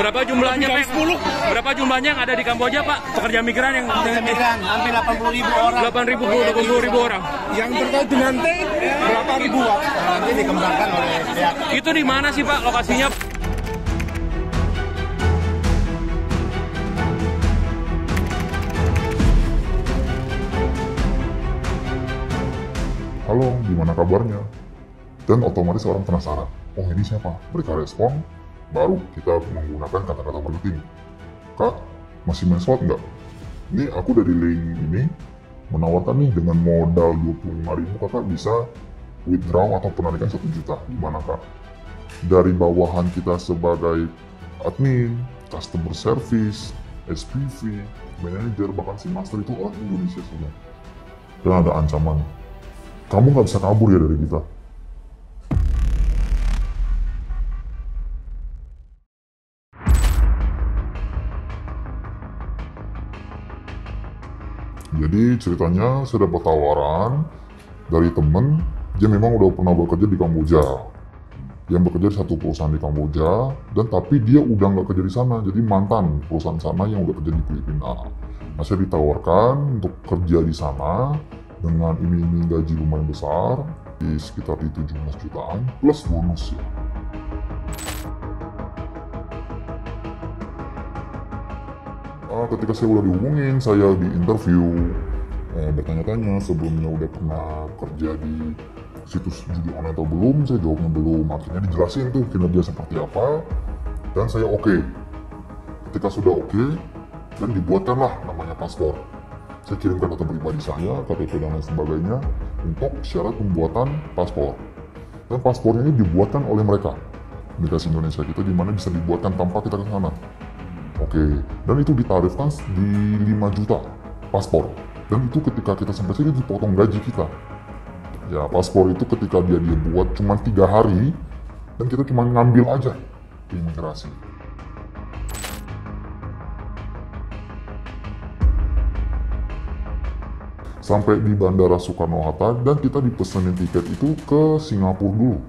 Berapa jumlahnya, Pak? 10. Berapa jumlahnya yang ada di Kamboja, Pak? Pekerja migran yang Migran hampir 80.000 orang. 80.000 orang. Yang terkait dengan T berapa ribu, Pak? Nanti dikembangkan oleh pihak. Itu di mana sih, Pak, lokasinya? Halo, gimana kabarnya? Dan otomatis orang penasaran, oh ini siapa? Mereka respon, baru kita menggunakan kata-kata penting. Kak, masih main slot nggak? Ini aku dari link ini, menawarkan nih dengan modal 25.000 kakak bisa withdraw atau penarikan 1 juta. Gimana kak? Dari bawahan kita sebagai admin, customer service, SPV, manager, bahkan si master itu orang Indonesia semua. Dan ada ancaman, kamu nggak bisa kabur ya dari kita. Jadi ceritanya saya dapat tawaran dari temen, dia memang udah pernah bekerja di Kamboja, yang bekerja di satu perusahaan di Kamboja, dan tapi dia udah nggak kerja di sana, jadi mantan perusahaan sana yang udah kerja di Filipina. Nah saya ditawarkan untuk kerja di sana dengan iming-iming gaji lumayan besar, di sekitar di 17 jutaan plus bonus ya. Ketika saya udah dihubungin, saya di interview, bertanya-tanya sebelumnya udah pernah kerja di situs judi online atau belum, saya jawabnya belum. Akhirnya dijelasin tuh kinerja seperti apa, dan saya oke. Ketika sudah oke, dan dibuatkanlah namanya paspor. Saya kirimkan data pribadi saya, KTP dan lain sebagainya untuk syarat pembuatan paspor. Dan paspornya ini dibuatkan oleh mereka, Imigrasi Indonesia kita, di mana bisa dibuatkan tanpa kita ke sana. Oke, dan itu ditarifkan di 5 juta paspor. Dan itu ketika kita sampai sini dipotong gaji kita. Ya, paspor itu ketika dia buat cuma 3 hari, dan kita cuma ngambil aja di imigrasi. Sampai di Bandara Soekarno-Hatta, dan kita dipesenin tiket itu ke Singapura dulu.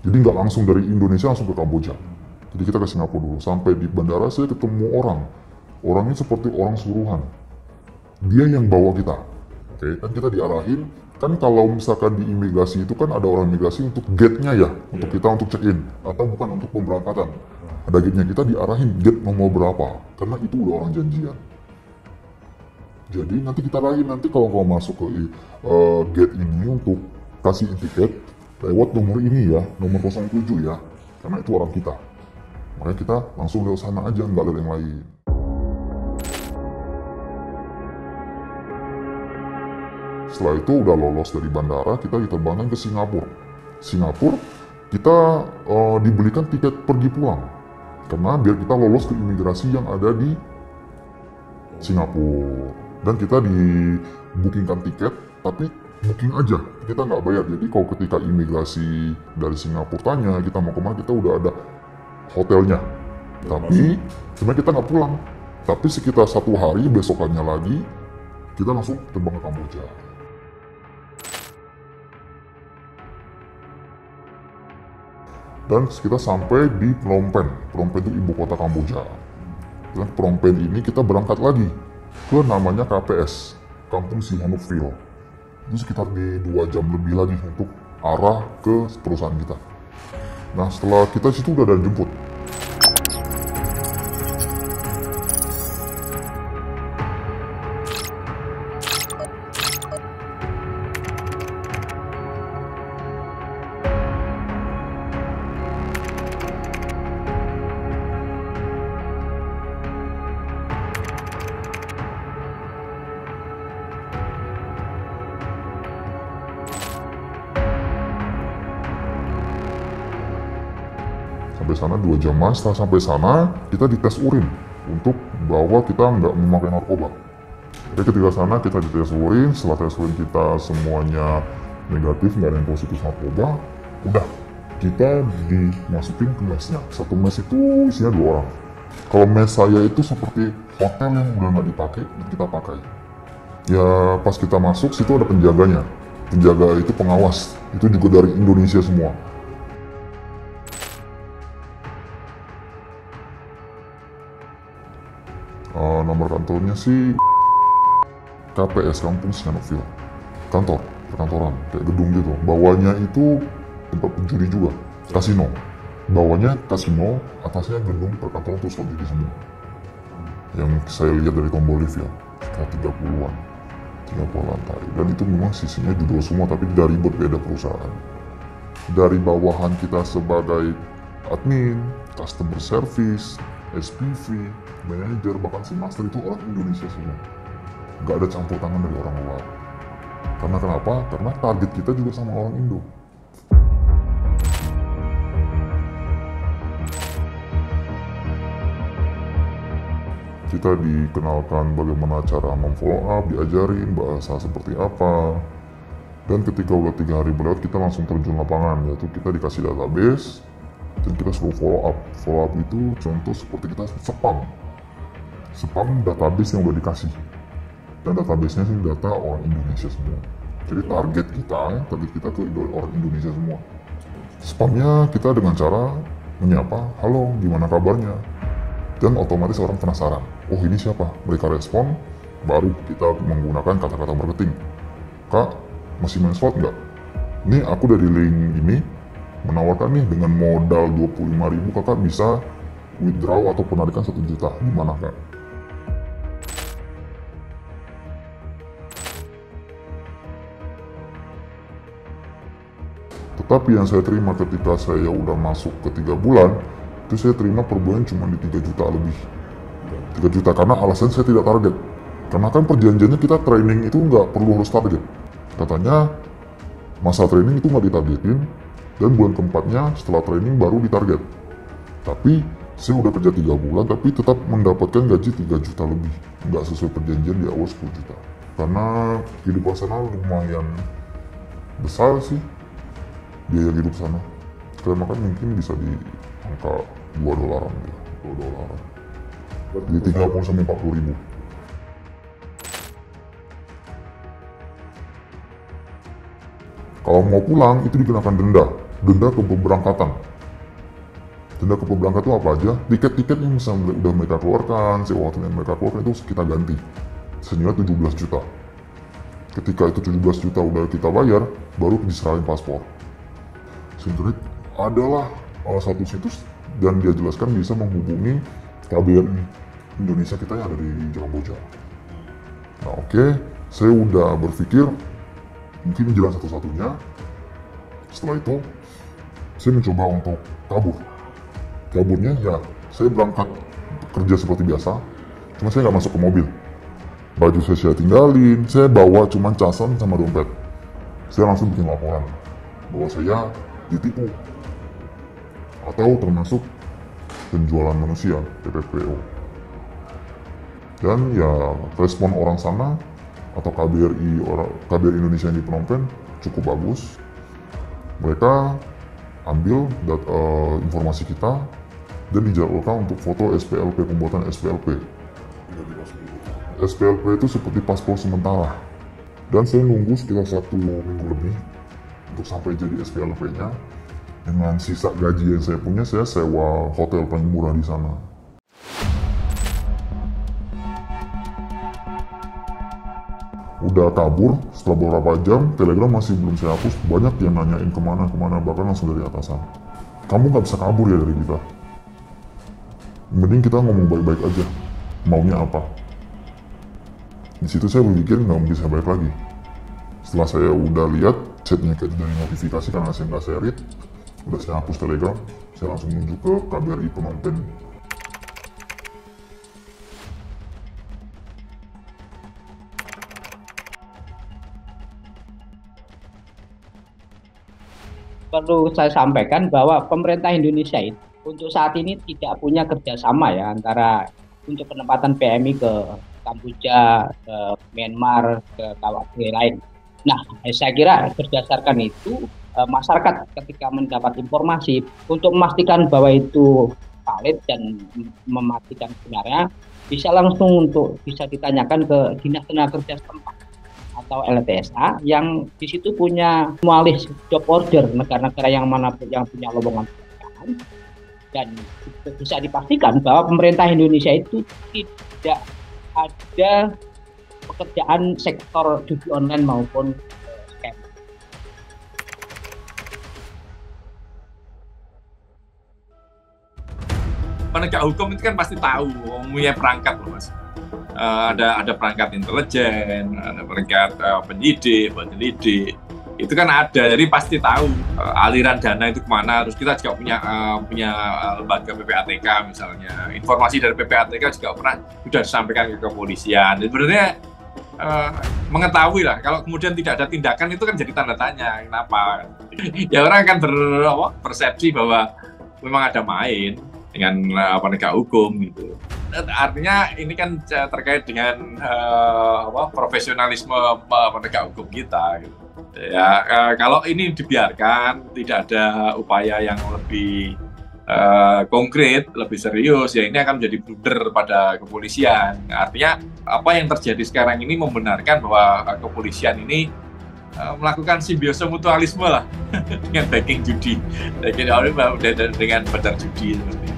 Jadi nggak langsung dari Indonesia langsung ke Kamboja. Jadi kita ke Singapura dulu. Sampai di bandara saya ketemu orang. Orangnya seperti orang suruhan. Dia yang bawa kita. Oke, dan kita diarahin. Kan kalau misalkan di imigrasi itu kan ada orang imigrasi untuk gate-nya ya. Untuk kita untuk check-in. Atau bukan untuk pemberangkatan. Ada gate-nya, kita diarahin gate nomor berapa. Karena itu udah orang janjian. Jadi nanti kita arahin, nanti kalau masuk ke gate ini untuk kasih tiket lewat nomor ini ya, nomor 07 ya. Karena itu orang kita. Makanya kita langsung lewat sana aja, nggak ada yang lain. Setelah itu udah lolos dari bandara, kita diterbangkan ke Singapura. Singapura, kita dibelikan tiket pergi pulang. Karena biar kita lolos ke imigrasi yang ada di Singapura. Dan kita di-bookingkan tiket, tapi booking aja, kita nggak bayar. Jadi kalau ketika imigrasi dari Singapura tanya, kita mau kemana, kita udah ada hotelnya. Tapi sebenarnya kita nggak pulang. Tapi sekitar 1 hari besokannya lagi kita langsung terbang ke Kamboja. Dan kita sampai di Phnom Penh. Phnom Penh itu ibu kota Kamboja. Dan Phnom Penh ini kita berangkat lagi ke namanya KPS, Kampung Sihanoukville. Itu sekitar di 2 jam lebih lagi untuk arah ke perusahaan kita. Nah setelah kita situ udah ada jemput. Sampai sana 2 jaman, setelah sampai sana kita dites urin untuk bahwa kita nggak memakai narkoba. Jadi ketika sana kita dites urin, setelah tes urin kita semuanya negatif, nggak ada yang positif narkoba, udah kita dimasukin ke mesnya. Satu mes itu isinya 2 orang. Kalau mes saya itu seperti hotel yang udah nggak dipakai, kita pakai. Ya pas kita masuk situ ada penjaganya. Penjaga itu pengawas, itu juga dari Indonesia semua. Nomor kantornya sih KPS Kampung Singanopville. Kantor, perkantoran, kayak gedung gitu. Bawahnya itu tempat penjudi juga, kasino. Bawahnya kasino, atasnya gedung perkantoran terus slot judi semua. Yang saya lihat dari tombol lift ya, sekitar 30-an lantai. Dan itu memang sisinya judul semua, tapi dari berbeda perusahaan. Dari bawahan kita sebagai admin, customer service, SPV, manager, bahkan si master itu orang Indonesia semua. Gak ada campur tangan dari orang luar. Karena kenapa? Karena target kita juga sama orang Indo. Kita dikenalkan bagaimana cara memfollow up, diajarin bahasa seperti apa. Dan ketika udah 3 hari berlewat, kita langsung terjun lapangan, yaitu kita dikasih database dan kita suruh follow up. Follow up itu contoh seperti kita spam database yang udah dikasih. Dan database-nya sih data orang Indonesia semua. Jadi target kita ke orang Indonesia semua. Spamnya kita dengan cara menyapa, halo gimana kabarnya? Dan otomatis orang penasaran, oh ini siapa? Mereka respon, baru kita menggunakan kata-kata marketing. Kak, masih main slot nggak? Nih aku dari link ini, menawarkan nih dengan modal 25.000 kakak bisa withdraw atau penarikan 1 juta. Gimana kak? Tetapi yang saya terima ketika saya udah masuk ke 3 bulan, itu saya terima per bulan cuma di 3 juta lebih. 3 juta karena alasan saya tidak target. Karena kan perjanjiannya kita training itu nggak perlu harus target. Katanya masa training itu nggak ditargetin, dan bulan keempatnya setelah training baru ditarget. Tapi saya udah kerja 3 bulan tapi tetap mendapatkan gaji 3 juta lebih. Nggak sesuai perjanjian di awal 10 juta. Karena kehidupan sana lumayan besar sih biaya hidup sana. Saya makan mungkin bisa di angka $2 ya, $2. Jadi 30 sampai 40 ribu. Kalau mau pulang itu dikenakan denda ke pemberangkatan. Denda ke pemberangkatan itu apa aja? Tiket-tiket yang misalnya udah mereka keluarkan, sewa hotel yang mereka keluarkan itu kita ganti senilai 17 juta. Ketika itu 17 juta udah kita bayar, baru diserahin paspor. Sebenarnya adalah satu situs dan dia jelaskan bisa menghubungi KBRI Indonesia kita yang ada di Kamboja. Nah oke, saya udah berpikir mungkin jalan satu-satunya. Setelah itu saya mencoba untuk kabur. Kaburnya ya saya berangkat kerja seperti biasa, cuma saya nggak masuk ke mobil. Baju saya tinggalin, saya bawa cuma casan sama dompet. Saya langsung bikin laporan bahwa saya ditipu atau termasuk penjualan manusia, PPPO. Dan ya respon orang sana atau KBRI Indonesia yang di Phnom Penh cukup bagus. Mereka ambil informasi kita dan dijadwalkan untuk foto SPLP, pembuatan SPLP. SPLP itu seperti paspor sementara. Dan saya nunggu sekitar 1 minggu lebih untuk sampai jadi SPLP-nya. Dengan sisa gaji yang saya punya, saya sewa hotel paling murah di sana. Udah kabur, setelah beberapa jam, Telegram masih belum saya hapus. Banyak yang nanyain kemana, bahkan langsung dari atasan. Kamu nggak bisa kabur ya dari kita. Mending kita ngomong baik-baik aja. Maunya apa? Di situ saya berpikir nggak mungkin saya balik lagi. Setelah saya udah lihat chatnya kayak dari notifikasi karena saya nggak share it, udah saya hapus Telegram, saya langsung menuju ke KBRI Phnom Penh. Perlu saya sampaikan bahwa pemerintah Indonesia itu untuk saat ini tidak punya kerjasama ya antara untuk penempatan PMI ke Kamboja, ke Myanmar, ke kawasan lain. Nah, saya kira berdasarkan itu masyarakat ketika mendapat informasi untuk memastikan bahwa itu valid dan memastikan sebenarnya bisa langsung untuk bisa ditanyakan ke Dinas Tenaga Kerja setempat atau LTSA yang di situ punya mualis job order negara-negara yang mana yang punya lowongan pekerjaan. dan bisa dipastikan bahwa pemerintah Indonesia itu tidak ada pekerjaan sektor judi online maupun scam. Penegak hukum itu kan pasti tahu, punya perangkat loh Mas. Ada perangkat intelijen, ada perangkat penyidik, penyelidik. Itu kan ada, jadi pasti tahu aliran dana itu kemana. Terus kita juga punya lembaga PPATK misalnya. Informasi dari PPATK juga sudah disampaikan ke kepolisian. Jadi sebenarnya mengetahui lah, kalau kemudian tidak ada tindakan itu kan jadi tanda tanya, kenapa? Ya orang akan persepsi bahwa memang ada main dengan penegak hukum gitu. Artinya ini kan terkait dengan profesionalisme penegak hukum kita gitu. Ya kalau ini dibiarkan, tidak ada upaya yang lebih konkret, lebih serius, ya ini akan menjadi blunder pada kepolisian. Artinya apa yang terjadi sekarang ini membenarkan bahwa kepolisian ini melakukan simbiose mutualisme lah dengan backing judi, dengan bandar judi seperti itu.